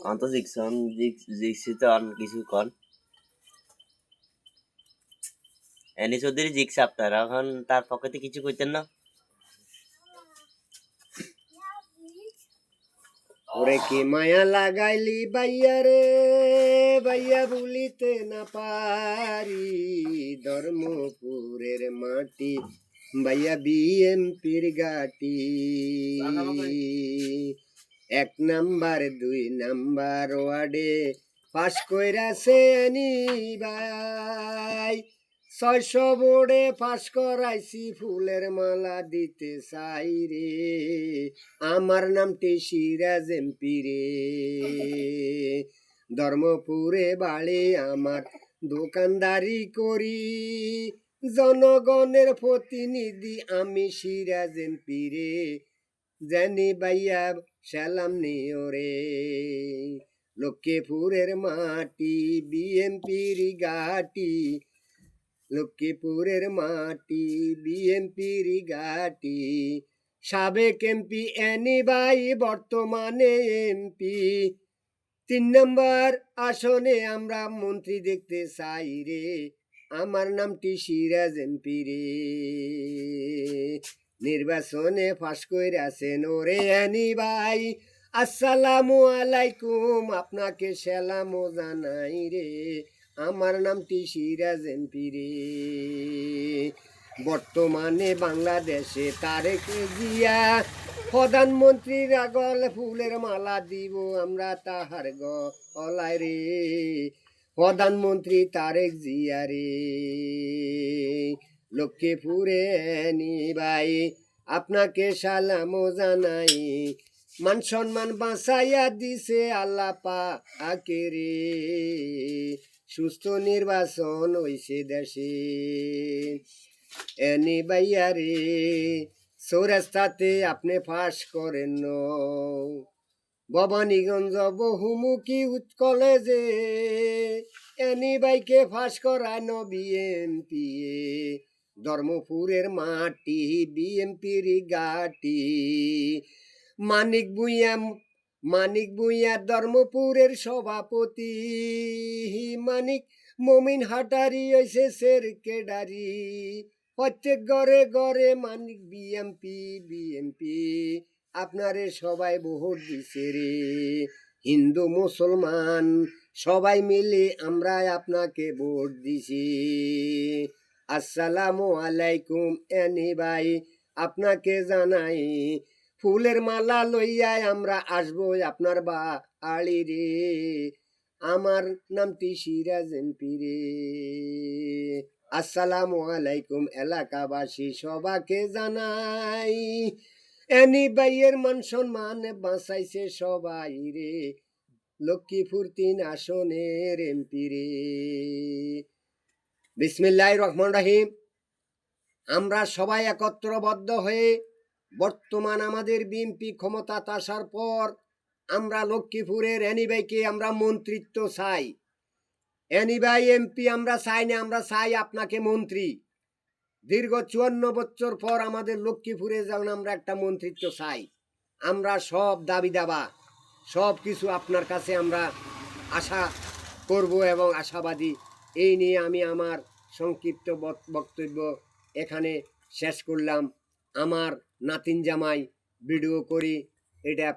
অন্ত জিকসন জিকসি তো অন কিছু কন এনি চৌধুরী জিকছে আপনারা এখন তার পকেটে কিছু কইতেন না। ওরে কি মায়া লাগাইলি বাইয়া রে বাইয়া বলিতে না পারি ধর্মপুরের মাটি বাইয়া বিএমপির গাটি 1 নাম্বার 2 নাম্বার ওয়ার্ডে পাস কইরাছে নি ভাই 600 বোর্ডে পাস করাইছি ফুলের মালা দিতে চাই রে আমার নামটি সিরাজ এমপি রে ধর্মপুরে বাড়ি আমার দোকানদারি করি জনগণের প্রতিনিধি আমি সিরাজ এমপি রে জানি বাইয়া সালাম নিও রে লক্ষ্মীপুরের মাটি বিএমপির ঘাটি লক্ষ্মীপুরের মাটি বিএমপির ঘাটি সাবেক এমপি এনি ভাই বর্তমানে এমপি 3 নম্বর আসনে আমরা মন্ত্রী দেখতে চাই রে আমার নামটি সিরাজ এমপি রে নির্বাচনে ফাঁস কইরাছেন ওরে এনি ভাই আসসালামু আলাইকুম আপনাকে সালামও জানাই রে আমার নামটি সিরাজ এমপি রে বর্তমানে বাংলাদেশে তারেক জিয়া প্রধানমন্ত্রীর গলে ফুলের মালা দিব আমরা তাহার গলায় রে প্রধানমন্ত্রী তারেক জিয়া রে লক্ষ্মীপুরে নি ভাই আপনাকে সালামও জানাই মান সম্মান বাঁচাইয়া দিছে আল্লাহ পাকে রে সুস্থ নির্বাচন হইছে দেশে এনি ভাইয়া রে চৌরাস্তাতে আপনি ফাঁস করেন ভবানীগঞ্জ বহুমুখী কলেজে এনি ভাইকে ফাঁস করায় বিএমপি ধর্মপুরের মাটি বিএমপির ঘাটি মানিক ভুঁইয়া ধর্মপুরের সভাপতি মানিক মমিন হাটারি হইছে সেক্রেটারি প্রত্যেক ঘরে ঘরে মানিক বিএমপি আপনারে সবাই ভোট দিছে রে হিন্দু মুসলমান সবাই মিলে আমরা আপনাকে ভোট দিছি আসসালামু আলাইকুম এনি ভাই আপনাকে জানাই ফুলের মালা লইয়া আমরা আসবো আপনার বাড়ি রে আমার নামটি সিরাজ এমপি রে আসসালামু আলাইকুম এলাকাবাসী সবাকে জানাই এনি ভাইয়ের মান সম্মান বাঁচাইছে সবাই রে লক্ষ্মীপুর 3 আসনের এমপি রে বিসমিল্লাহির রহমানির রহিম আমরা সবাই একত্রবদ্ধ হয়ে বর্তমান আমাদের বিএনপি ক্ষমতা আসার পর আমরা লক্ষ্মীপুরের এনি ভাইকে আমরা মন্ত্রিত্ব চাই এনি ভাই এমপি আমরা চাই না আমরা চাই আপনাকে মন্ত্রী দীর্ঘ 54 বছর পর আমাদের লক্ষ্মীপুরে যেমন আমরা একটা মন্ত্রিত্ব চাই আমরা সব দাবি দাবা সব কিছু আপনার কাছে আমরা আশা করব এবং আশাবাদী এই নিয়ে আমি আমার সংক্ষিপ্ত বক্তব্য এখানে শেষ করলাম আমার নাতিন জামাই ভিডিও করি এটা